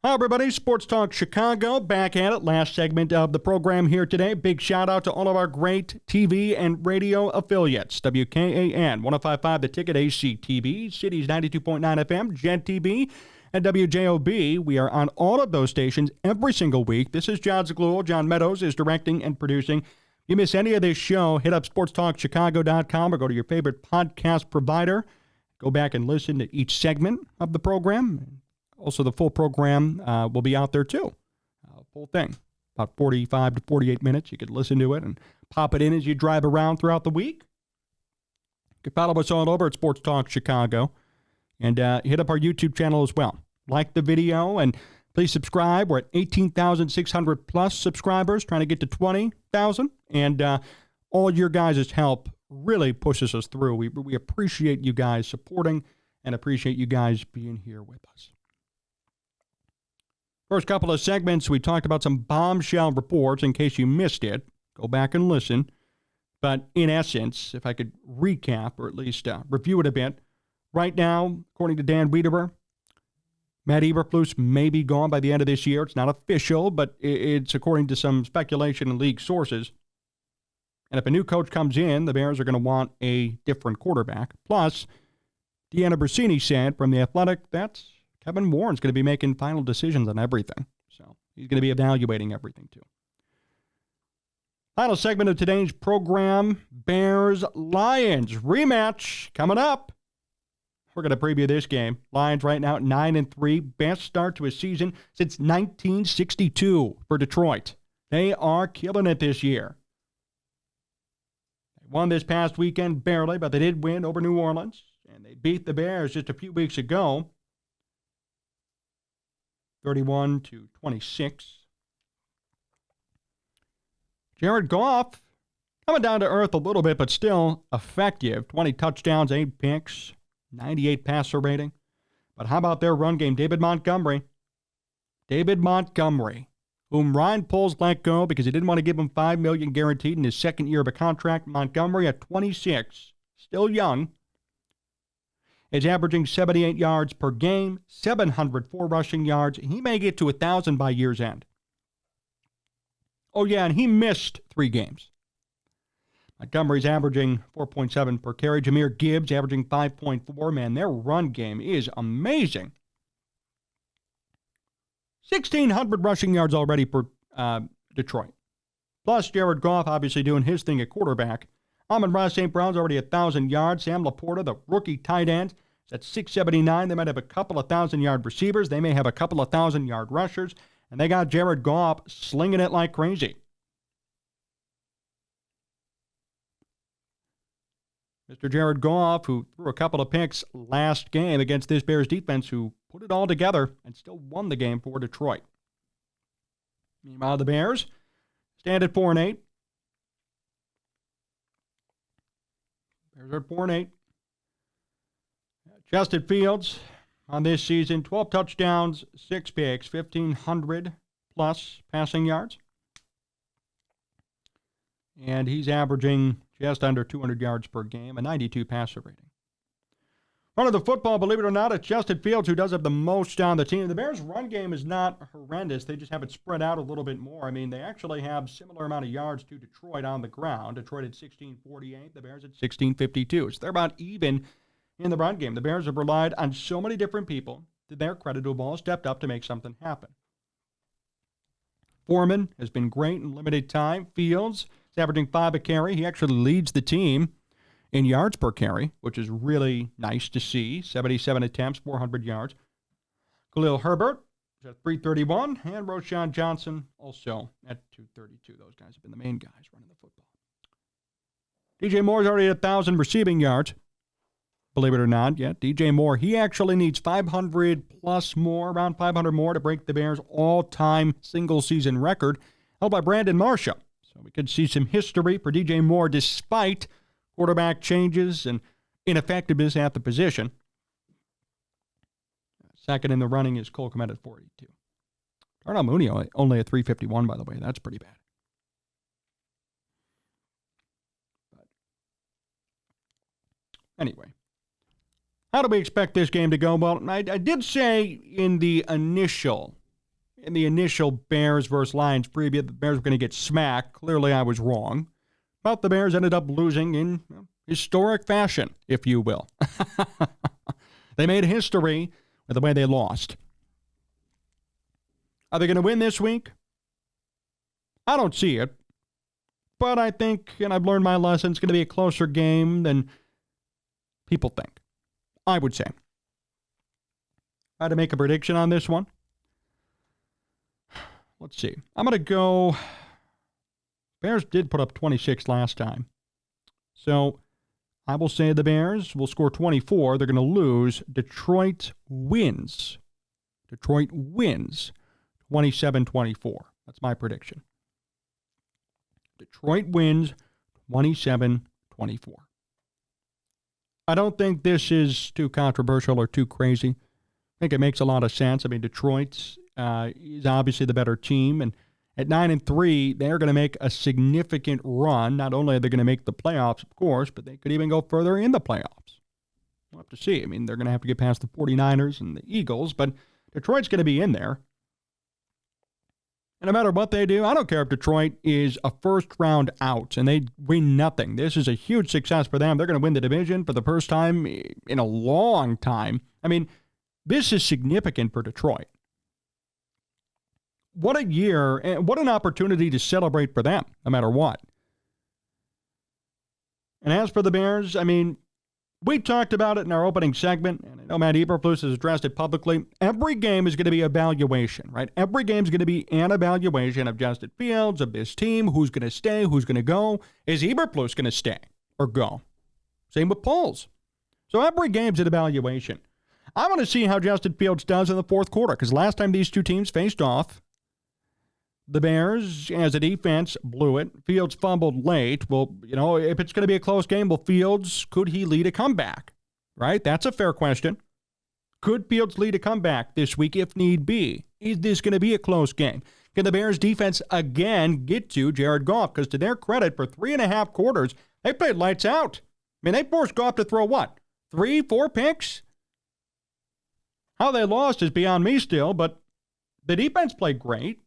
Hi, everybody. Sports Talk Chicago back at it. Last segment of the program here today. Big shout out to all of our great TV and radio affiliates. WKAN 105.5 The Ticket, ACTV, Cities 92.9 FM, Gen TV, and WJOB. We are on all of those stations every single week. This is Jon Zaghloul. John Meadows is directing and producing. If you miss any of this show, hit up sportstalkchicago.com or go to your favorite podcast provider. Go back and listen to each segment of the program. Also, the full program will be out there, too. Full thing. About 45 to 48 minutes. You could listen to it and pop it in as you drive around throughout the week. You can follow us all over at Sports Talk Chicago. And hit up our YouTube channel as well. Like the video and please subscribe. We're at 18,600 plus subscribers, trying to get to 20,000. And all your guys' help really pushes us through. We appreciate you guys supporting and appreciate you guys being here with us. First couple of segments, we talked about some bombshell reports. In case you missed it, go back and listen. But in essence, if I could recap or at least review it a bit, right now, according to Dan Wiederer, Matt Eberflus may be gone by the end of this year. It's not official, but it's according to some speculation and league sources. And if a new coach comes in, the Bears are going to want a different quarterback. Plus, Deanna Brasini said from The Athletic that Kevin Warren's going to be making final decisions on everything. So he's going to be evaluating everything, too. Final segment of today's program, Bears-Lions rematch coming up. We're going to preview this game. Lions right now at 9-3, best start to a season since 1962 for Detroit. They are killing it this year. They won this past weekend barely, but they did win over New Orleans, and they beat the Bears just a few weeks ago, 31-26. Jared Goff coming down to earth a little bit, but still effective. 20 touchdowns, 8 picks, 98 passer rating. But how about their run game? David Montgomery, whom Ryan Poles let go because he didn't want to give him $5 million guaranteed in his second year of a contract. Montgomery at 26, still young, is averaging 78 yards per game, 704 rushing yards. He may get to 1,000 by year's end. Oh, yeah, and he missed 3 games. Montgomery's averaging 4.7 per carry. Jahmyr Gibbs averaging 5.4. Man, their run game is amazing. 1,600 rushing yards already for Detroit. Plus, Jared Goff obviously doing his thing at quarterback. Amon-Ra St. Brown's already 1,000 yards. Sam Laporta, the rookie tight end, is at 679. They might have a couple of 1,000-yard receivers. They may have a couple of 1,000-yard rushers. And they got Jared Goff slinging it like crazy. Mr. Jared Goff, who threw a couple of picks last game against this Bears defense, who put it all together and still won the game for Detroit. Meanwhile, the Bears stand at 4-8. Bears are 4-8. Justin Fields on this season, 12 touchdowns, 6 picks, 1,500 plus passing yards. And he's averaging just under 200 yards per game, a 92 passer rating. Running the football, believe it or not, it's Justin Fields who does have the most on the team. The Bears' run game is not horrendous. They just have it spread out a little bit more. I mean, they actually have similar amount of yards to Detroit on the ground. Detroit at 1,648, the Bears at 1,652. So they're about even in the run game. The Bears have relied on so many different people. To their credit, who have all stepped up to make something happen. Foreman has been great in limited time. Fields is averaging 5 a carry. He actually leads the team in yards per carry, which is really nice to see. 77 attempts, 400 yards. Khalil Herbert is at 331, and Roschon Johnson also at 232. Those guys have been the main guys running the football. DJ Moore's already at 1,000 receiving yards. Believe it or not, yeah, DJ Moore, he actually needs 500 plus more, around 500 more to break the Bears' all-time single-season record, held by Brandon Marshall. So we could see some history for DJ Moore despite quarterback changes and ineffectiveness at the position. Second in the running is Cole Kmet at 482. Darnell Mooney only at 351, by the way. That's pretty bad. But anyway, how do we expect this game to go? Well, I did say in the initial in the initial Bears versus Lions preview, the Bears were going to get smacked. Clearly, I was wrong. But the Bears ended up losing in historic fashion, if you will. They made history with the way they lost. Are they going to win this week? I don't see it. But I think, and I've learned my lesson, it's going to be a closer game than people think, I would say. I had to make a prediction on this one. Let's see. I'm going to go. Bears did put up 26 last time. So I will say the Bears will score 24. They're going to lose. Detroit wins. Detroit wins 27-24. That's my prediction. Detroit wins 27-24. I don't think this is too controversial or too crazy. I think it makes a lot of sense. I mean, Detroit is obviously the better team, and at 9-3, they're going to make a significant run. Not only are they going to make the playoffs, of course, but they could even go further in the playoffs. We'll have to see. I mean, they're going to have to get past the 49ers and the Eagles, but Detroit's going to be in there. And no matter what they do, I don't care if Detroit is a first-round out and they win nothing. This is a huge success for them. They're going to win the division for the first time in a long time. I mean, this is significant for Detroit. What a year, and what an opportunity to celebrate for them, no matter what. And as for the Bears, I mean, we talked about it in our opening segment, and I know Matt Eberflus has addressed it publicly. Every game is going to be evaluation, right? Every game is going to be an evaluation of Justin Fields, of this team, who's going to stay, who's going to go. Is Eberflus going to stay or go? Same with Poles. So every game's an evaluation. I want to see how Justin Fields does in the fourth quarter, because last time these two teams faced off, the Bears, as a defense, blew it. Fields fumbled late. Well, if it's going to be a close game, well, Fields, could he lead a comeback? Right? That's a fair question. Could Fields lead a comeback this week if need be? Is this going to be a close game? Can the Bears defense again get to Jared Goff? Because to their credit, for 3.5 quarters, they played lights out. I mean, they forced Goff to throw what? 3-4 picks? How they lost is beyond me still, but the defense played great.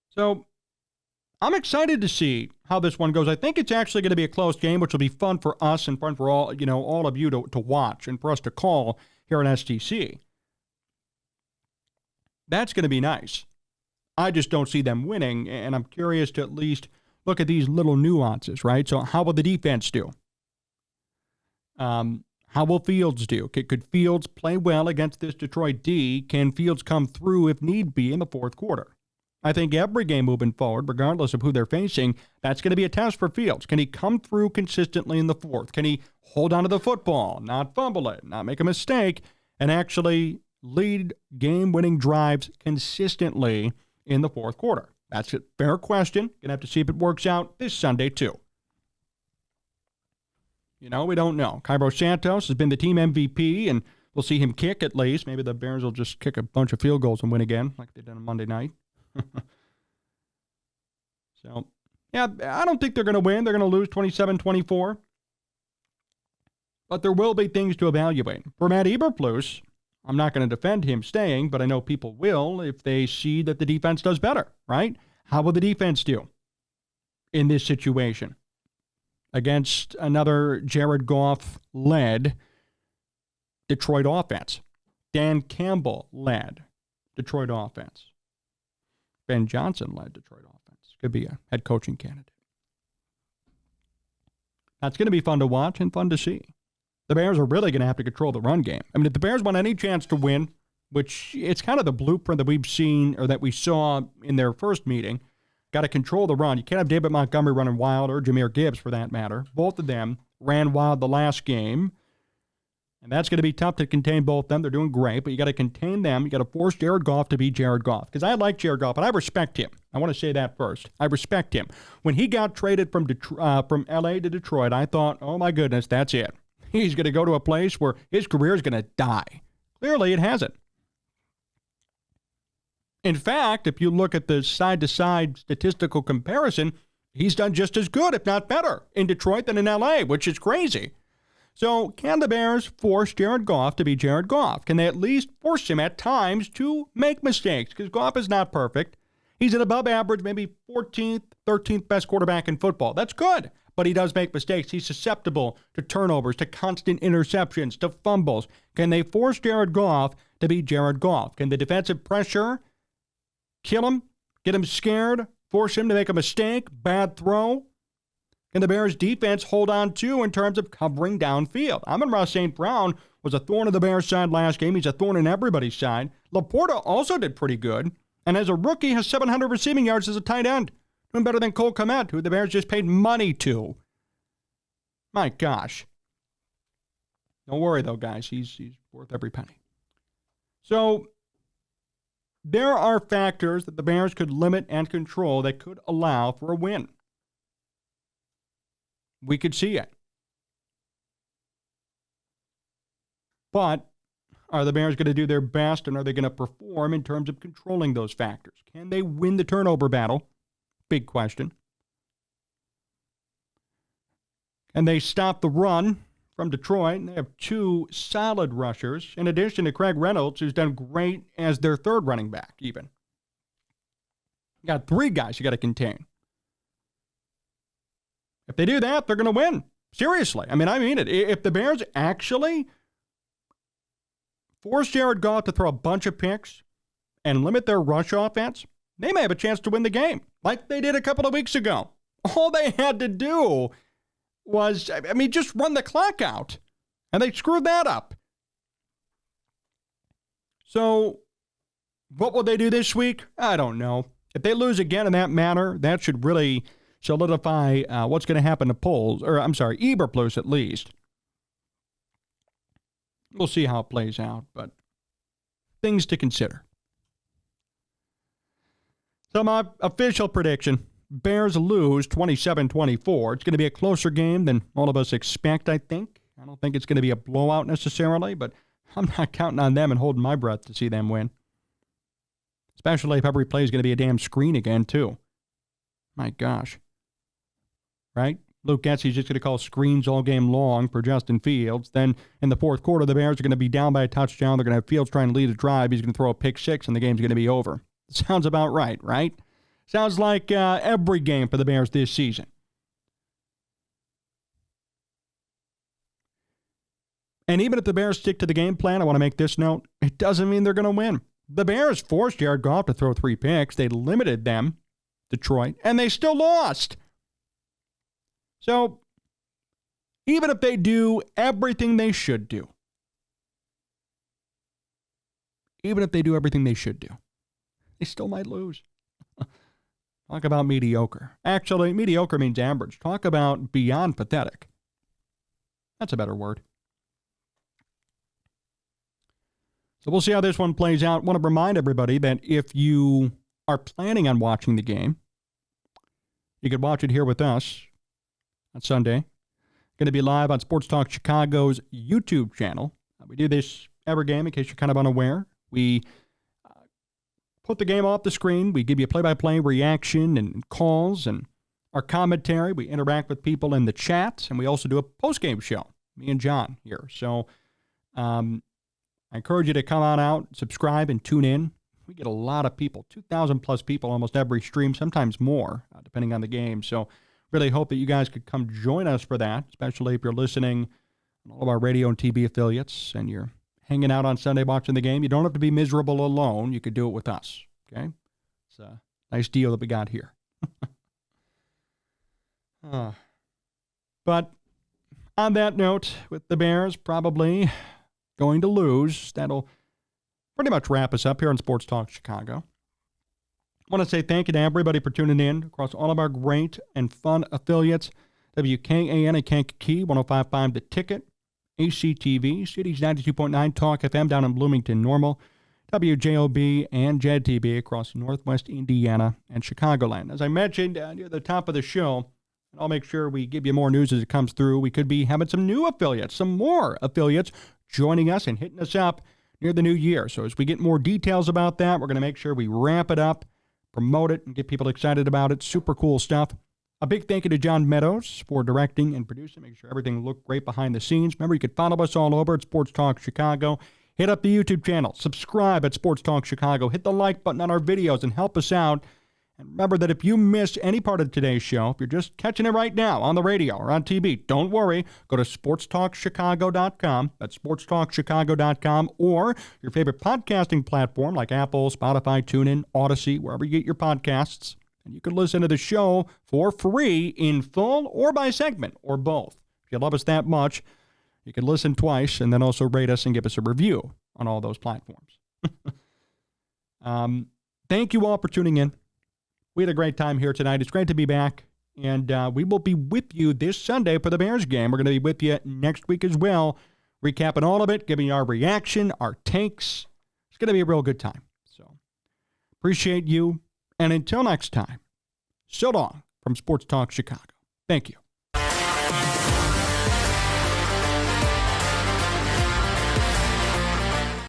So I'm excited to see how this one goes. I think it's actually going to be a close game, which will be fun for us and fun for all of you to watch and for us to call here at STC. That's going to be nice. I just don't see them winning, and I'm curious to at least look at these little nuances, right? So how will the defense do? How will Fields do? Could Fields play well against this Detroit D? Can Fields come through if need be in the fourth quarter? I think every game moving forward, regardless of who they're facing, that's going to be a test for Fields. Can he come through consistently in the fourth? Can he hold on to the football, not fumble it, not make a mistake, and actually lead game-winning drives consistently in the fourth quarter? That's a fair question. Going to have to see if it works out this Sunday, too. We don't know. Cairo Santos has been the team MVP, and we'll see him kick at least. Maybe the Bears will just kick a bunch of field goals and win again, like they did on Monday night. So, yeah, I don't think they're going to win. They're going to lose 27-24. But there will be things to evaluate. For Matt Eberflus, I'm not going to defend him staying, but I know people will if they see that the defense does better, right? How will the defense do in this situation against another Jared Goff-led Detroit offense? Dan Campbell-led Detroit offense. Ben Johnson-led Detroit offense. Could be a head coaching candidate. That's going to be fun to watch and fun to see. The Bears are really going to have to control the run game. I mean, if the Bears want any chance to win, which it's kind of the blueprint that we've seen or that we saw in their first meeting, got to control the run. You can't have David Montgomery running wild, or Jahmyr Gibbs for that matter. Both of them ran wild the last game. And that's going to be tough to contain both of them. They're doing great, but you got to contain them. You got to force Jared Goff to be Jared Goff. Because I like Jared Goff, and I respect him. I want to say that first. I respect him. When he got traded from L.A. to Detroit, I thought, oh my goodness, that's it. He's going to go to a place where his career is going to die. Clearly, it hasn't. In fact, if you look at the side-to-side statistical comparison, he's done just as good, if not better, in Detroit than in L.A., which is crazy. So can the Bears force Jared Goff to be Jared Goff? Can they at least force him at times to make mistakes? Because Goff is not perfect. He's an above average, maybe 14th, 13th best quarterback in football. That's good. But he does make mistakes. He's susceptible to turnovers, to constant interceptions, to fumbles. Can they force Jared Goff to be Jared Goff? Can the defensive pressure kill him, get him scared, force him to make a mistake, bad throw? Can the Bears' defense hold on to in terms of covering downfield? Amon-Ra St. Brown was a thorn in the Bears' side last game. He's a thorn in everybody's side. Laporta also did pretty good. And as a rookie, has 700 receiving yards as a tight end. Doing better than Cole Kmet, who the Bears just paid money to. My gosh. Don't worry, though, guys. He's worth every penny. So there are factors that the Bears could limit and control that could allow for a win. We could see it. But are the Bears going to do their best, and are they going to perform in terms of controlling those factors? Can they win the turnover battle? Big question. Can they stop the run from Detroit? And they have two solid rushers, in addition to Craig Reynolds, who's done great as their third running back, even. You got three guys you got to contain. If they do that, they're going to win. Seriously. I mean it. If the Bears actually force Jared Goff to throw a bunch of picks and limit their rush offense, they may have a chance to win the game, like they did a couple of weeks ago. All they had to do was, just run the clock out, and they screwed that up. So what will they do this week? I don't know. If they lose again in that manner, that should really solidify what's going to happen to Eberflus at least. We'll see how it plays out, but things to consider. So my official prediction, Bears lose 27-24. It's going to be a closer game than all of us expect, I think. I don't think it's going to be a blowout necessarily, but I'm not counting on them and holding my breath to see them win. Especially if every play is going to be a damn screen again, too. My gosh. Right? Luke Getsy's just going to call screens all game long for Justin Fields. Then in the fourth quarter, the Bears are going to be down by a touchdown. They're going to have Fields trying to lead a drive. He's going to throw a pick six, and the game's going to be over. Sounds about right? Sounds like every game for the Bears this season. And even if the Bears stick to the game plan, I want to make this note, it doesn't mean they're going to win. The Bears forced Jared Goff to throw 3 picks. They limited them, Detroit, and they still lost. So, even if they do everything they should do, they still might lose. Talk about mediocre. Actually, mediocre means average. Talk about beyond pathetic. That's a better word. So we'll see how this one plays out. I want to remind everybody that if you are planning on watching the game, you could watch it here with us on Sunday. Going to be live on Sports Talk Chicago's YouTube channel. We do this every game, in case you're kind of unaware. We put the game off the screen. We give you play-by-play reaction and calls and our commentary. We interact with people in the chat, and we also do a post-game show, me and John here. So I encourage you to come on out, subscribe, and tune in. We get a lot of people, 2,000-plus people almost every stream, sometimes more, depending on the game. So really hope that you guys could come join us for that, especially if you're listening on all of our radio and TV affiliates and you're hanging out on Sunday watching the game. You don't have to be miserable alone. You could do it with us, okay? It's a nice deal that we got here. But on that note, with the Bears probably going to lose, that'll pretty much wrap us up here on Sports Talk Chicago. I want to say thank you to everybody for tuning in across all of our great and fun affiliates. WKAN in Kankakee, 105.5 The Ticket, ACTV, Cities 92.9 Talk FM down in Bloomington Normal, WJOB and JED-TV across Northwest Indiana and Chicagoland. As I mentioned near the top of the show, and I'll make sure we give you more news as it comes through, we could be having some new affiliates, some more affiliates joining us and hitting us up near the new year. So as we get more details about that, we're going to make sure we ramp it up, promote it, and get people excited about it. Super cool stuff. A big thank you to John Meadows for directing and producing, making sure everything looked great behind the scenes. Remember, you can follow us all over at Sports Talk Chicago. Hit up the YouTube channel. Subscribe at Sports Talk Chicago. Hit the like button on our videos and help us out. And remember that if you miss any part of today's show, if you're just catching it right now on the radio or on TV, don't worry. Go to sportstalkchicago.com. That's sportstalkchicago.com, or your favorite podcasting platform like Apple, Spotify, TuneIn, Odyssey, wherever you get your podcasts. And you can listen to the show for free in full or by segment or both. If you love us that much, you can listen twice and then also rate us and give us a review on all those platforms. Thank you all for tuning in. We had a great time here tonight. It's great to be back. And we will be with you this Sunday for the Bears game. We're going to be with you next week as well, recapping all of it, giving you our reaction, our takes. It's going to be a real good time. So appreciate you. And until next time, so long from Sports Talk Chicago. Thank you.